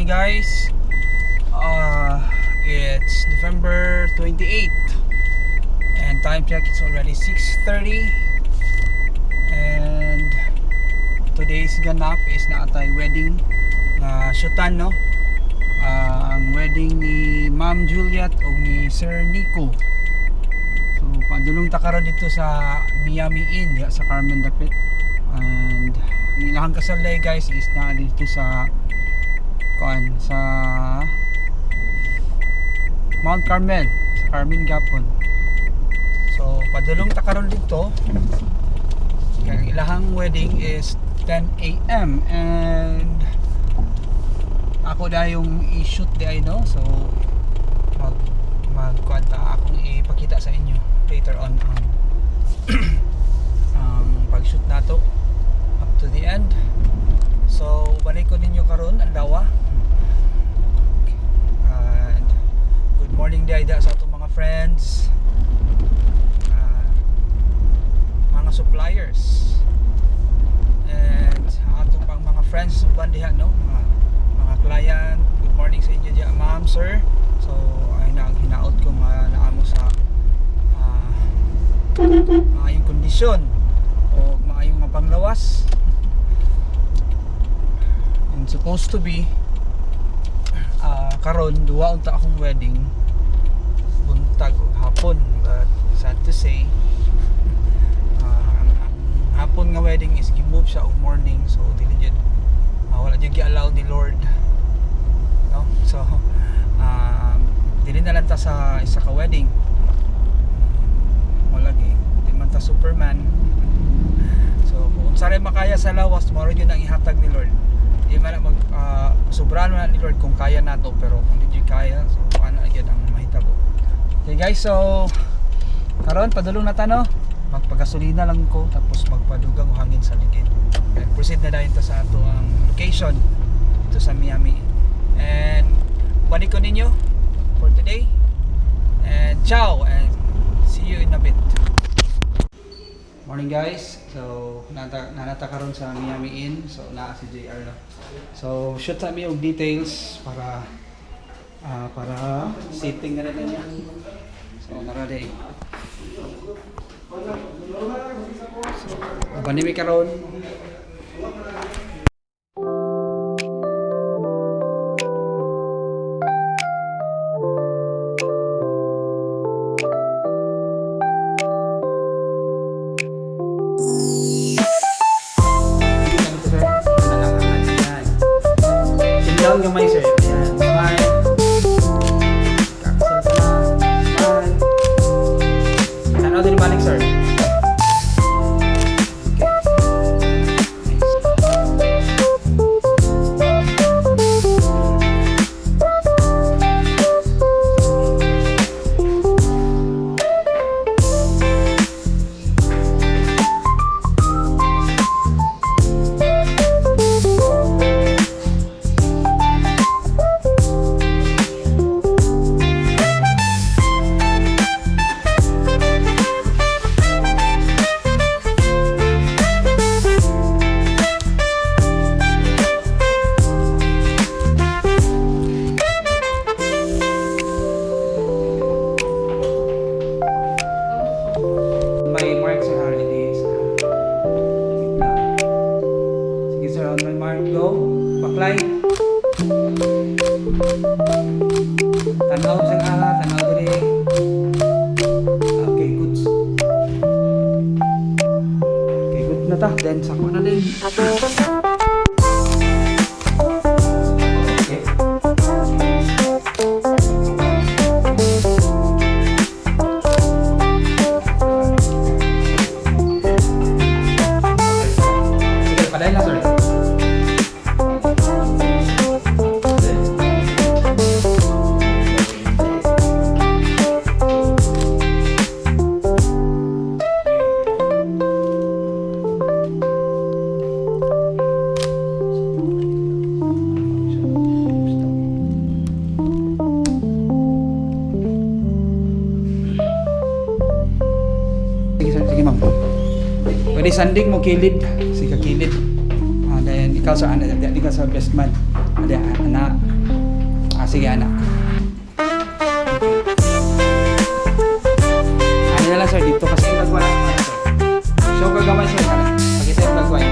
guys. It's November 28th and time check is already 6:30 and today's ganap is naatay wedding na shootan, no? Ang wedding ni Ma'am Juliet o ni Sir Nico. So padulong ta karon dito sa Miami Inn sa Carmen Dapit, and ang ilahang kasalay guys is na dito sa Mount Carmel, sa Carmen Gapon. So padulong ta karon dito. Ang ilahang wedding is 10 AM and ako da yung i-shoot di ay, no? So magkwanta akong ipakita sa inyo later on ang pag-shoot nato up to the end. So balik ko ninyo karon ang dawa. And good morning di ay sa atong mga friends, mga suppliers, and atong pang mga friends uban diha, no? Mga client. Good morning sa inyo diha, ma'am, sir. So ay hinaot ko naamo sa maayong kondisyon o maayong mga panglawas. And supposed to be karon duwa unta akong wedding buntag o hapon, but sad to say ang hapon nga wedding is gi-move siya og morning, so dili jud wala jud gi-allow ni Lord, no? So dili na lang ta sa isa ka wedding, wala di man ta Superman. So kung unsa ray makaya sa lawas, mao jud ang ihatag ni Lord. Di man mag sobrahan man ni Lord kung kaya nato, pero kung di kaya, so ano agad ang mahitabo. Okay guys, so karon padulong na ta, no? Magpagasolina lang ko tapos magpadugang hangin sa ligid. And proceed na dayon ta sa ato ang location dito sa Miami. And balik ko ninyo for today. And ciao and see you in a bit. Morning guys. So nanata karon sa Miami Inn. So naa si JR, no? So shoot sa mi og details para sitting na rin niya. So naraday. So banimi karon. Down gamay, sir. Ayan. Smile. Kakasal ka na. Smile. Tanaw din balik, sir. May mark sa holiday sa gitna. Sige sir, on my mark, go. Baklay. Tanaw sa ala, tanaw diri. Okay, good. Okay, good na ta. Then sako na din. Sige ma'am. Pwede sanding mo kilid. Sige kilid. Then ikaw sa ana, di ka sa best man. Ada ana sige anak. Ano na lang sir, dito kasi yung gagawin. Show gagawin sir, anak. Pakita yung gagawin.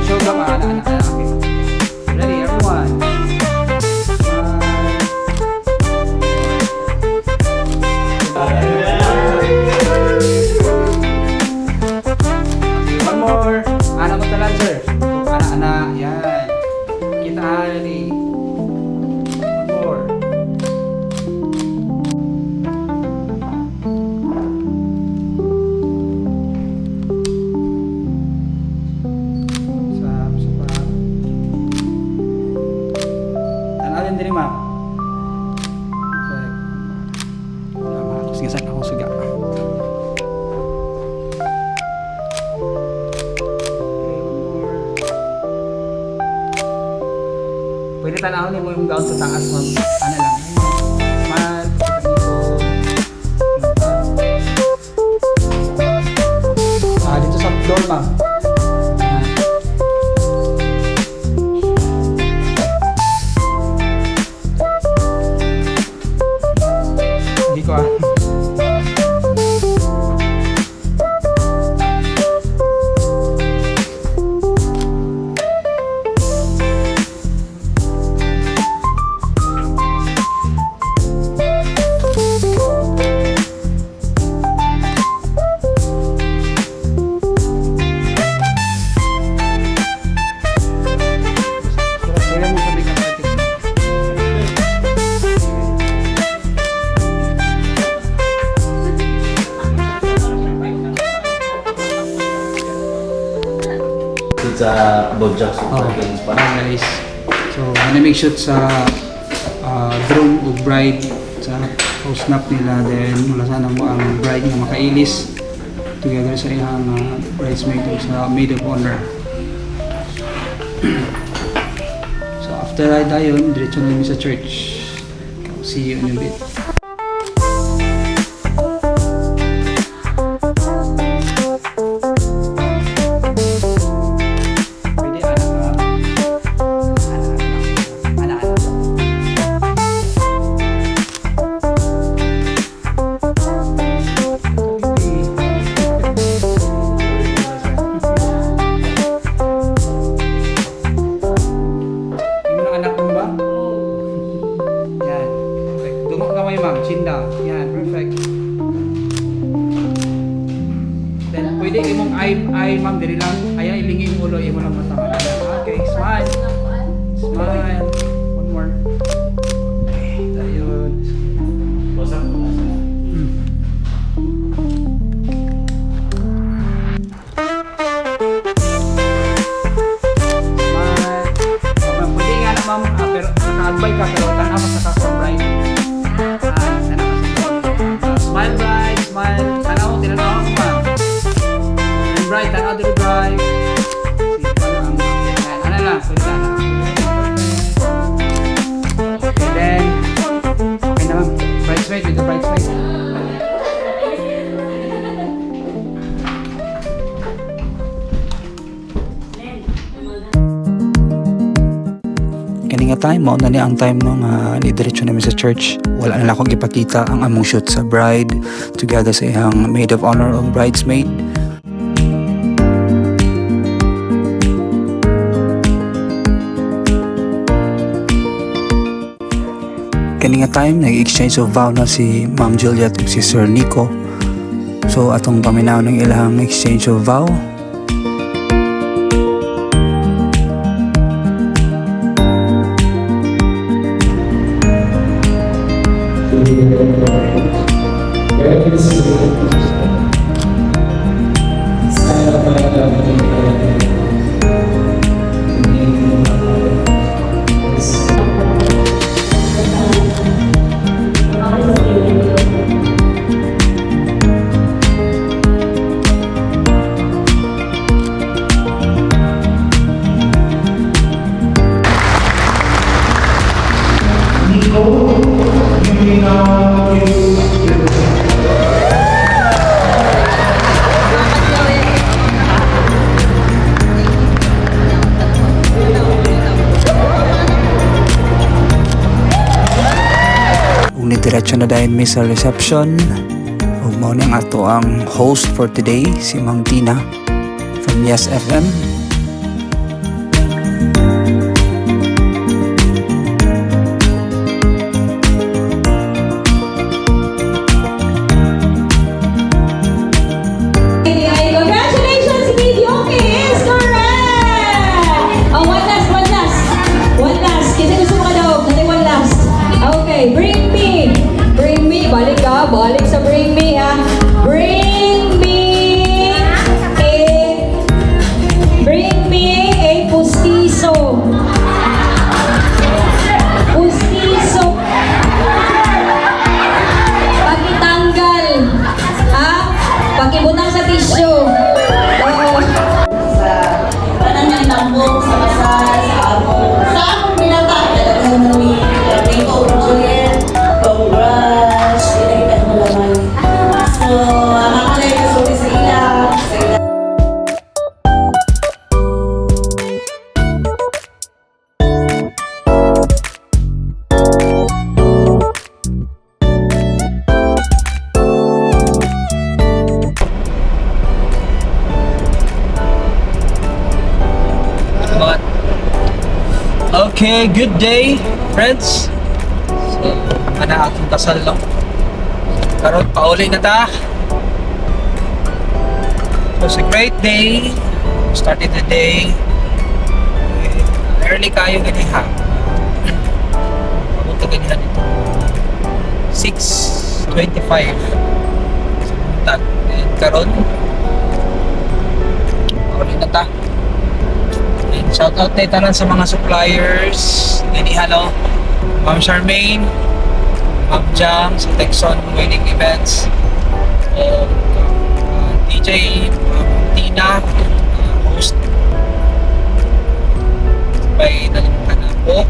Show gagawin, anak. Okay. Ready, everyone. One more. Anak mo talan sir. Anak, yan. Kita ready. One more. Sap. Tanalin din ma'am. Perfect. Tapos ngasan ako suga. Pwede tanawin mo yung gown sa taas, ma'am. Ano lang. Smile. Dito sa floor, ma'am. Hindi ko sa Bojack Super Games pa. Guys. So, make shoot sa drone o bride sa post-snap nila. Then, wala sana mo ang bride na makailis together sa iyang bridesmaid o sa maid of honor. So, after dayon, diretso na sa church. See you in a bit. Chin down. Yan, perfect. Then, pwede imong eye, ma'am, dili lang. Ayan, ilingin mo ulo, imo lang mata. Okay, smile. Smile. One more. Okay, tayo. Smile. Pwede nga na, ma'am, pero naka-advise ka, pero tanaw mo sa ka-from smile, bride, smile. Tanaw, tinanaw ako, ma'am. And bride, tanaw din bride. Ano lang, pwede na. Okay, then. Okay na, ma'am. Bridesmaid, with the bridesmaid. Kani nga time mo na niya ang time nung diretso namin sa church. Wala na lang akong ipakita ang among shoot sa bride together sa iyang maid of honor o bridesmaid. Kani nga time nag-exchange of vow na si Ma'am Juliet ug si Sir Nico. So atong paminaw ng ilang exchange of vow. diretso na dahil mi sa reception. Ug mao ni ang ato ang host for today, si Ma'am Tina from Yes FM. Congratulations, Videoke is correct! Oh, one last. Kasi gusto mo ka daw. Kasi one last. Okay, bring me. Balik ka. Balik sa bring me, ha. Bring me a pustiso. Pagitanggal. Ha? Pagibutang sa tissue. Oo. Sa pananang tambong, sa kasal, sa among binata, talagang namin, Rico, Juliet, congrats, pinagkat mo naman. So, makalay ka sa ila. But, okay, good day, friends. So, ana akong kasal lang. Karon pauli na ta. It was a great day. Started the day. Early kayo gani ha. Papunta ganyan dito. 6:25. And karon pauli na ta. And shout out tayo tanan sa mga suppliers. Ini hello. Ma'am Charmaine, Ma'am Jam sa Texon Wedding Events. DJ Tina, host. By nalimutan na po.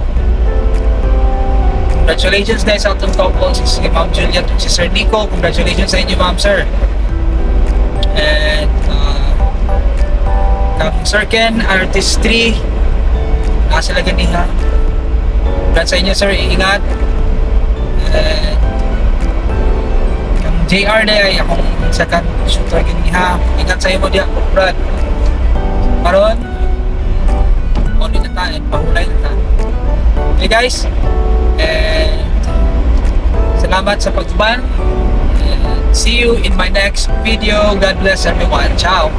Congratulations guys sa atong couple, si Ma'am Juliet at si Sir Nico. Congratulations sa inyo, Ma'am Sir. And Kang Sir Ken, Artistry, nasa sila ganiha. Congrats sa inyo, sir, iingat. And Kang JR na ay akong second shooter ganiha. Ingat sa iyo mo diya, Brad. Karon, only na tayo, pahulay na tayo. Okay guys, and salamat sa pagtuban. And see you in my next video. God bless everyone. Ciao.